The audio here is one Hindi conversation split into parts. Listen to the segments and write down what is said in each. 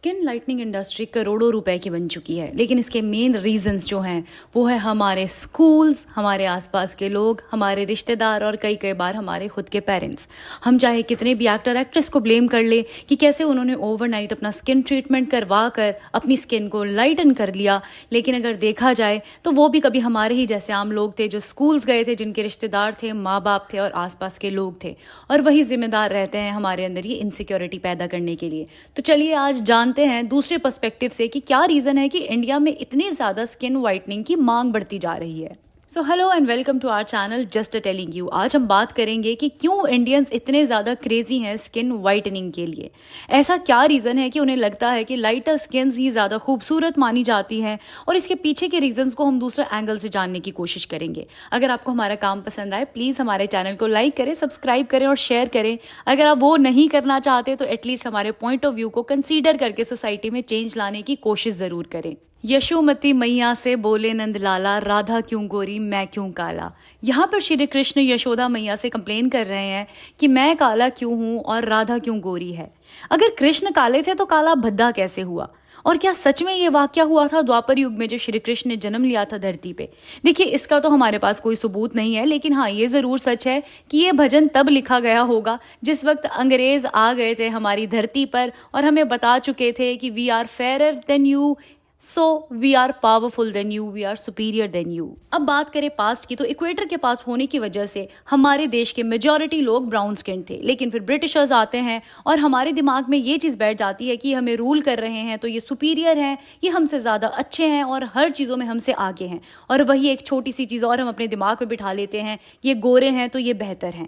स्किन लाइटनिंग इंडस्ट्री करोड़ों रुपए की बन चुकी है, लेकिन इसके मेन रीजंस जो हैं वो है हमारे स्कूल्स, हमारे आसपास के लोग, हमारे रिश्तेदार और कई कई बार हमारे खुद के पेरेंट्स। हम चाहे कितने भी एक्टर एक्ट्रेस को ब्लेम कर ले कि कैसे उन्होंने ओवरनाइट अपना स्किन ट्रीटमेंट करवा कर अपनी स्किन को लाइटन कर लिया, लेकिन अगर देखा जाए तो वो भी कभी हमारे ही जैसे आम लोग थे जो स्कूल्स गए थे, जिनके रिश्तेदार थे, माँ बाप थे और आसपास के लोग थे, और वही जिम्मेदार रहते हैं हमारे अंदर ये इनसिक्योरिटी पैदा करने के लिए। तो चलिए आज जानते हैं दूसरे पर्सपेक्टिव से कि क्या रीज़न है कि इंडिया में इतनी ज़्यादा स्किन वाइटनिंग की मांग बढ़ती जा रही है। So hello and welcome to our channel just telling you. आज हम बात करेंगे कि क्यों इंडियंस इतने ज़्यादा क्रेजी हैं स्किन वाइटनिंग के लिए। ऐसा क्या रीज़न है कि उन्हें लगता है कि लाइटर स्किन ही ज़्यादा खूबसूरत मानी जाती हैं, और इसके पीछे के रीजंस को हम दूसरा एंगल से जानने की कोशिश करेंगे। अगर आपको हमारा काम पसंद आए प्लीज़ हमारे चैनल को लाइक करें, सब्सक्राइब करें और शेयर करें। अगर आप वो नहीं करना चाहते तो एटलीस्ट हमारे पॉइंट ऑफ व्यू को कंसीडर करके सोसाइटी में चेंज लाने की कोशिश ज़रूर करें। यशोमती मैया से बोले नंद लाला, राधा क्यों गोरी मैं क्यों काला। यहाँ पर श्री कृष्ण यशोदा मैया से कंप्लेन कर रहे हैं कि मैं काला क्यों हूँ और राधा क्यों गोरी है। अगर कृष्ण काले थे तो काला भद्दा कैसे हुआ? और क्या सच में ये वाकया हुआ था द्वापर युग में जब श्री कृष्ण ने जन्म लिया था धरती पे? देखिए, इसका तो हमारे पास कोई सबूत नहीं है, लेकिन हाँ ये जरूर सच है कि ये भजन तब लिखा गया होगा जिस वक्त अंग्रेज आ गए थे हमारी धरती पर और हमें बता चुके थे कि we are fairer than you, so we are powerful than you, we are superior than you. अब बात करें पास्ट की, तो इक्वेटर के पास होने की वजह से हमारे देश के मेजॉरिटी लोग ब्राउन स्किन थे, लेकिन फिर ब्रिटिशर्स आते हैं और हमारे दिमाग में ये चीज़ बैठ जाती है कि हमें रूल कर रहे हैं तो ये सुपीरियर हैं, ये हमसे ज़्यादा अच्छे हैं और हर चीज़ों में हमसे आगे हैं। और वही एक छोटी सी चीज़ और हम अपने दिमाग में बिठा लेते हैं, ये गोरे हैं तो ये बेहतर हैं।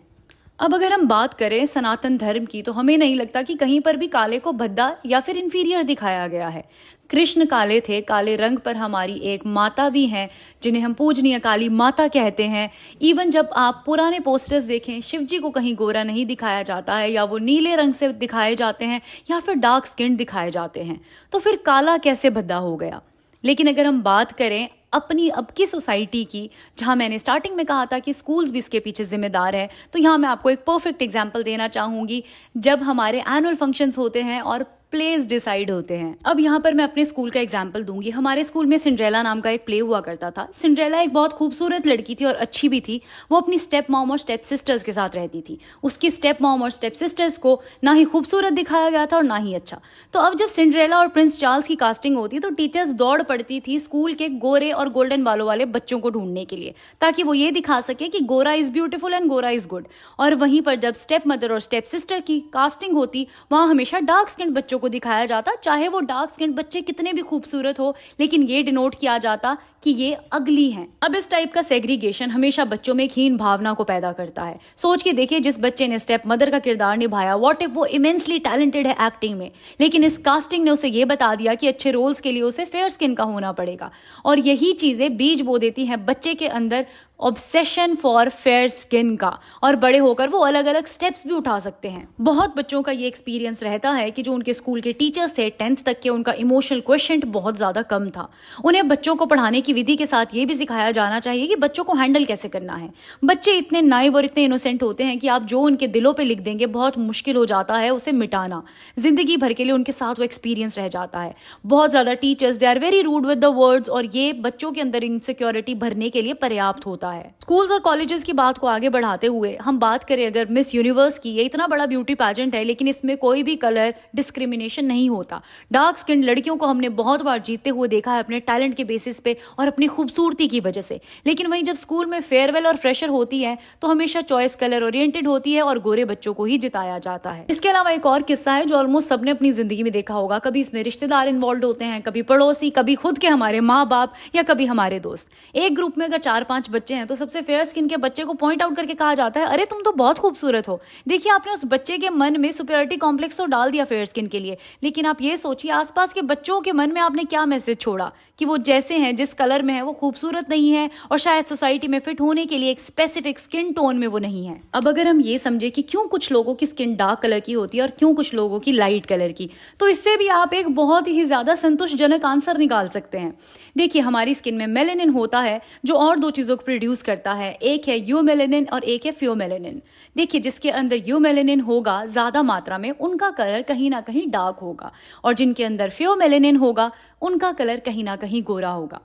अब अगर हम बात करें सनातन धर्म की, तो हमें नहीं लगता कि कहीं पर भी काले को भद्दा या फिर इन्फीरियर दिखाया गया है। कृष्ण काले थे, काले रंग पर हमारी एक माता भी हैं जिन्हें हम पूजनीय काली माता कहते हैं। इवन जब आप पुराने पोस्टर्स देखें, शिव जी को कहीं गोरा नहीं दिखाया जाता है, या वो नीले रंग से दिखाए जाते हैं या फिर डार्क स्किन दिखाए जाते हैं, तो फिर काला कैसे भद्दा हो गया। लेकिन अगर हम बात करें अपनी अब की सोसाइटी की, जहां मैंने स्टार्टिंग में कहा था कि स्कूल्स भी इसके पीछे जिम्मेदार है, तो यहां मैं आपको एक परफेक्ट एग्जांपल देना चाहूंगी। जब हमारे एनुअल फंक्शंस होते हैं और प्लेस डिसाइड होते हैं, अब यहाँ पर मैं अपने स्कूल का एग्जाम्पल दूंगी। हमारे स्कूल में सिंड्रेला नाम का एक प्ले हुआ करता था। सिंड्रेला एक बहुत खूबसूरत लड़की थी और अच्छी भी थी। वो अपनी स्टेप मॉम और स्टेप सिस्टर्स के साथ रहती थी। उसकी स्टेप मॉम और स्टेप सिस्टर्स को ना ही खूबसूरत दिखाया गया था और ना ही अच्छा। तो अब जब सिंड्रेला और प्रिंस चार्ल्स की कास्टिंग होती तो टीचर्स दौड़ पड़ती थी स्कूल के गोरे और गोल्डन बालों वाले बच्चों को ढूंढने के लिए, ताकि वो ये दिखा सके कि गोरा इज ब्यूटीफुल एंड गोरा इज गुड। और वहीं पर जब स्टेप मदर और स्टेप सिस्टर की कास्टिंग होती, वहां हमेशा डार्क स्किन बच्चों को दिखाया जाता, चाहे वो डार्क स्किन बच्चे कितने भी खूबसूरत हो, लेकिन ये डिनोट किया जाता कि ये अगली हैं। अब इस टाइप का सेग्रीगेशन हमेशा बच्चों में एक हीन भावना को पैदा करता है। सोच के देखिए, जिस बच्चे ने स्टेप मदर का किरदार निभाया, व्हाट इफ वो इमेंसली टैलेंटेड है एक्टिंग में, लेकिन इस कास्टिंग ने उसे ये बता दिया कि अच्छे रोल्स के लिए उसे फेयर स्किन का होना पड़ेगा। और यही चीजें बीज बो देती हैं बच्चे के अंदर ऑब्सेशन फॉर फेयर स्किन का, और बड़े होकर वो अलग अलग स्टेप्स भी उठा सकते हैं। बहुत बच्चों का ये एक्सपीरियंस रहता है कि जो उनके स्कूल के टीचर्स थे 10th तक के, उनका इमोशनल क्वेश्चन बहुत ज्यादा कम था। उन्हें बच्चों को पढ़ाने की विधि के साथ ये भी सिखाया जाना चाहिए कि बच्चों को हैंडल कैसे करना है। बच्चे इतने नाइव और इतने इनोसेंट होते हैं कि आप जो उनके दिलों पे लिख देंगे बहुत मुश्किल हो जाता है उसे मिटाना। जिंदगी भर के लिए उनके साथ वो एक्सपीरियंस रह जाता है। बहुत ज्यादा teachers they are very rude with the words, और ये बच्चों के अंदर इनसिक्योरिटी भरने के लिए पर्याप्त होता है। स्कूल्स और कॉलेजेस की बात को आगे बढ़ाते हुए हम बात करें अगर मिस यूनिवर्स की, ये इतना बड़ा ब्यूटी पैजेंट है, लेकिन इसमें कोई भी कलर डिस्क्रिमिनेशन नहीं होता। डार्क स्किन लड़कियों को हमने बहुत बार जीतते हुए देखा है अपने टैलेंट के बेसिस पे और अपनी खूबसूरती की वजह से। लेकिन वहीं जब स्कूल में फेयरवेल और फ्रेशर होती है तो हमेशा चॉइस कलर ओरिएंटेड होती है और गोरे बच्चों को ही जिताया जाता है। इसके अलावा एक और किस्सा है जो ऑलमोस्ट सबने अपनी जिंदगी में देखा होगा। कभी इसमें रिश्तेदार इन्वॉल्व होते हैं, कभी पड़ोसी, कभी खुद के हमारे माँ बाप, या कभी हमारे दोस्त। एक ग्रुप में अगर 4-5 बच्चे हैं तो सबसे फेयर स्किन के बच्चे को पॉइंट आउट करके कहा जाता है, अरे तुम तो बहुत खूबसूरत हो। देखिए, आपने उस बच्चे के मन में सुपीरियरिटी कॉम्प्लेक्स तो डाल दिया फेयर स्किन के लिए, लेकिन आप ये सोचिए आसपास के बच्चों के मन में आपने क्या मैसेज छोड़ा कि वो जैसे हैं, जिस कलर में है, वो खूबसूरत नहीं है और शायद सोसाइटी में फिट होने के लिए एक स्पेसिफिक स्किन टोन में वो नहीं है। अब अगर हम ये समझे कि क्यों कुछ लोगों की स्किन डार्क कलर की होती है और क्यों कुछ लोगों की लाइट कलर की, तो इससे भी आप एक बहुत ही ज्यादा संतुष्टजनक आंसर निकाल सकते हैं। देखिए, हमारी स्किन में मेलेनिन होता है जो और दो चीजों को प्रोड्यूस प्रोड्यूस करता है, एक है यूमेलेनिन और एक है फ्यूमेलेनिन। देखिए, जिसके अंदर यूमेलेनिन होगा ज़्यादा मात्रा में, उनका कलर कहीं ना कहीं डार्क होगा, और जिनके अंदर फ्यूमेलेनिन होगा उनका कलर कहीं ना कहीं गोरा होगा।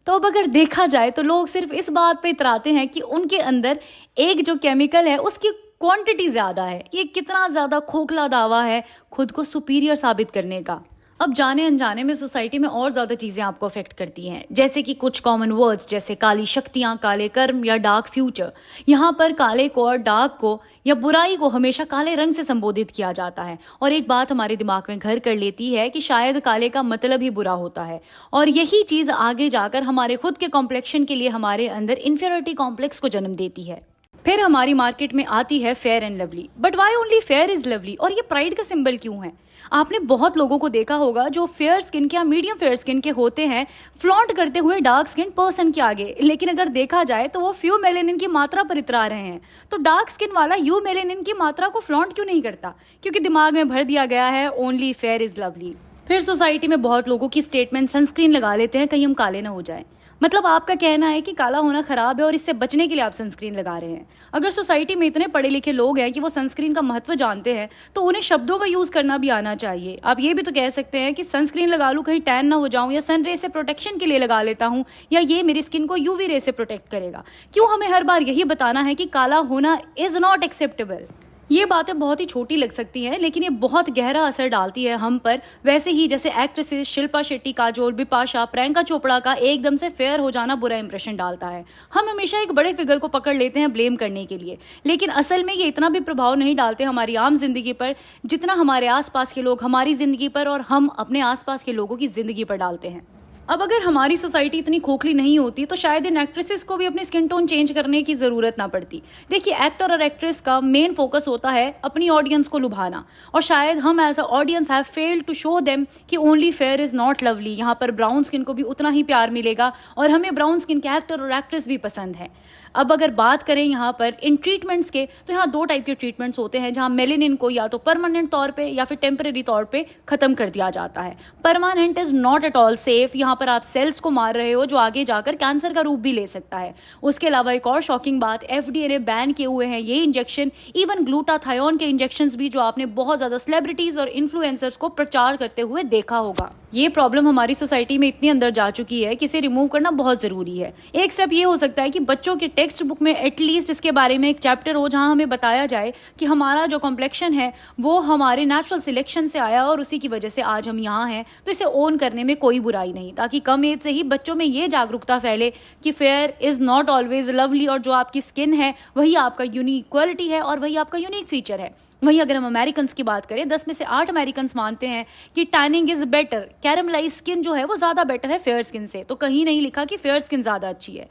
तो अब अगर देखा जाए तो लोग सिर्फ इस बात पे इतराते हैं कि उनके अंदर एक जो केमिकल है उसकी क्वांटिटी ज़्यादा है। ये कितना ज़्यादा खोखला दावा है खुद को सुपीरियर साबित करने का। अब जाने अनजाने में सोसाइटी में और ज़्यादा चीज़ें आपको अफेक्ट करती हैं, जैसे कि कुछ कॉमन वर्ड्स जैसे काली शक्तियाँ, काले कर्म या डार्क फ्यूचर। यहाँ पर काले को और डार्क को या बुराई को हमेशा काले रंग से संबोधित किया जाता है, और एक बात हमारे दिमाग में घर कर लेती है कि शायद काले का मतलब ही बुरा होता है, और यही चीज़ आगे जाकर हमारे खुद के कॉम्प्लेक्शन के लिए हमारे अंदर इन्फीरियरिटी कॉम्प्लेक्स को जन्म देती है। फिर हमारी मार्केट में आती है fair and lovely. But why only fair is lovely, और ये प्राइड का सिंबल क्यों है? आपने बहुत लोगों को देखा होगा जो फेयर स्किन के या मीडियम फेयर स्किन के होते हैं फ्लॉन्ट करते हुए डार्क स्किन पर्सन के आगे, लेकिन अगर देखा जाए तो वो फ्यू मेलेनिन की मात्रा पर इतरा रहे हैं। तो डार्क स्किन वाला यू मेलेनिन की मात्रा को फ्लॉन्ट क्यों नहीं करता? क्योंकि दिमाग में भर दिया गया है ओनली फेयर इज लवली। फिर सोसाइटी में बहुत लोगों की स्टेटमेंट सनस्क्रीन लगा लेते हैं कहीं हम काले ना हो जाए। मतलब आपका कहना है कि काला होना खराब है और इससे बचने के लिए आप सनस्क्रीन लगा रहे हैं। अगर सोसाइटी में इतने पढ़े लिखे लोग हैं कि वो सनस्क्रीन का महत्व जानते हैं तो उन्हें शब्दों का यूज करना भी आना चाहिए। आप ये भी तो कह सकते हैं कि सनस्क्रीन लगा लूं कहीं टैन ना हो जाऊं, या सन रे से प्रोटेक्शन के लिए लगा लेता हूं, या ये मेरी स्किन को यूवी रे से प्रोटेक्ट करेगा। क्यों हमें हर बार यही बताना है कि काला होना इज नॉट एक्सेप्टेबल? ये बातें बहुत ही छोटी लग सकती हैं, लेकिन ये बहुत गहरा असर डालती है हम पर। वैसे ही जैसे एक्ट्रेसेस शिल्पा शेट्टी, काजोल, बिपाशा, प्रियंका चोपड़ा का एकदम से फेयर हो जाना बुरा इंप्रेशन डालता है। हम हमेशा एक बड़े फिगर को पकड़ लेते हैं ब्लेम करने के लिए, लेकिन असल में ये इतना भी प्रभाव नहीं डालते हमारी आम जिंदगी पर जितना हमारे आसपास के लोग हमारी जिंदगी पर और हम अपने आसपास के लोगों की जिंदगी पर डालते हैं। अब अगर हमारी सोसाइटी इतनी खोखली नहीं होती तो शायद इन एक्ट्रेसेस को भी अपनी स्किन टोन चेंज करने की जरूरत ना पड़ती। देखिए, एक्टर और एक्ट्रेस का मेन फोकस होता है अपनी ऑडियंस को लुभाना, और शायद हम as a audience have failed to show them कि only fair is not lovely. यहाँ पर ब्राउन स्किन को भी उतना ही प्यार मिलेगा, और हमें ब्राउन स्किन के एक्टर और एक्ट्रेस भी पसंद है। अब अगर बात करें यहाँ पर इन ट्रीटमेंट्स के, तो यहाँ दो टाइप के ट्रीटमेंट्स होते हैं जहाँ मेलेनिन को या तो परमानेंट तौर पे या फिर टेम्परेरी तौर पे खत्म कर दिया जाता है। Permanent is not at all safe. यहाँ पर आप सेल्स को मार रहे हो जो आगे जाकर कैंसर का रूप भी ले सकता है। उसके अलावा एक और शॉकिंग बात, FDA ने बैन किए हुए हैं ये इंजेक्शन, इवन ग्लूटाथायोन के इंजेक्शंस भी, जो आपने बहुत ज्यादा सेलिब्रिटीज और इन्फ्लुएंसर्स को प्रचार करते हुए देखा होगा। ये प्रॉब्लम हमारी सोसाइटी में इतनी अंदर जा चुकी है कि इसे रिमूव करना बहुत जरूरी है। एक स्टेप ये हो सकता है कि बच्चों के टेक्स्ट बुक में एटलीस्ट इसके बारे में एक चैप्टर हो जहां हमें बताया जाए कि हमारा जो कॉम्प्लेक्शन है वो हमारे नेचुरल सिलेक्शन से आया और उसी की वजह से आज हम यहाँ हैं। तो इसे ओन करने में कोई बुराई नहीं, ताकि कम एज से ही बच्चों में ये जागरूकता फैले कि fair is not always lovely, और जो आपकी स्किन है वही आपका यूनिक क्वालिटी है और वही आपका यूनिक फीचर है। वहीं अगर हम अमेरिकन की बात करें, 10 में से 8 अमेरिकन मानते हैं कि tanning is better, caramelise skin जो है वो ज्यादा बेटर है फेयर स्किन से। तो कहीं नहीं लिखा कि फेयर स्किन ज्यादा अच्छी है।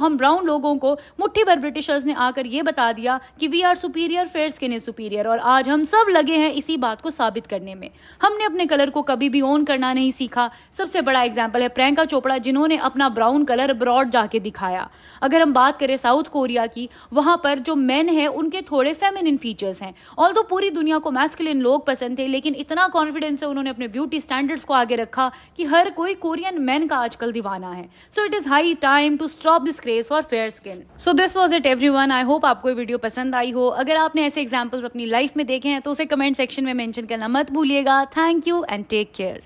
हम ब्राउन लोगों को मुट्ठी भर ब्रिटिशर्स ने आकर ये बता दिया कि we are superior, fair skin is superior, और आज हम सब लगे हैं इसी बात को साबित करने में। हमने अपने कलर को कभी भी ओन करना नहीं सीखा। सबसे बड़ा एग्जाम्पल है प्रियंका चोपड़ा, जिन्होंने अपना ब्राउन कलर अब्रॉड जाके दिखाया। अगर हम बात करें साउथ कोरिया की, वहां पर जो मेन है उनके थोड़े फेमिनिन फीचर्स हैं। ऑल्दो पूरी दुनिया को मैस्कुलिन लोग पसंद थे, लेकिन इतना कॉन्फिडेंस से उन्होंने अपने ब्यूटी स्टैंडर्ड्स को आगे रखा कि हर कोई कोरियन मेन का आजकल दीवाना है। So it is high time to stop this craze for fair skin. So this was it everyone. I hope आपको ये वीडियो पसंद आई हो। अगर आपने ऐसे एग्जांपल्स अपनी लाइफ में देखे हैं तो उसे कमेंट सेक्शन में मेंशन करना मत भूलिएगा। Thank you and take care.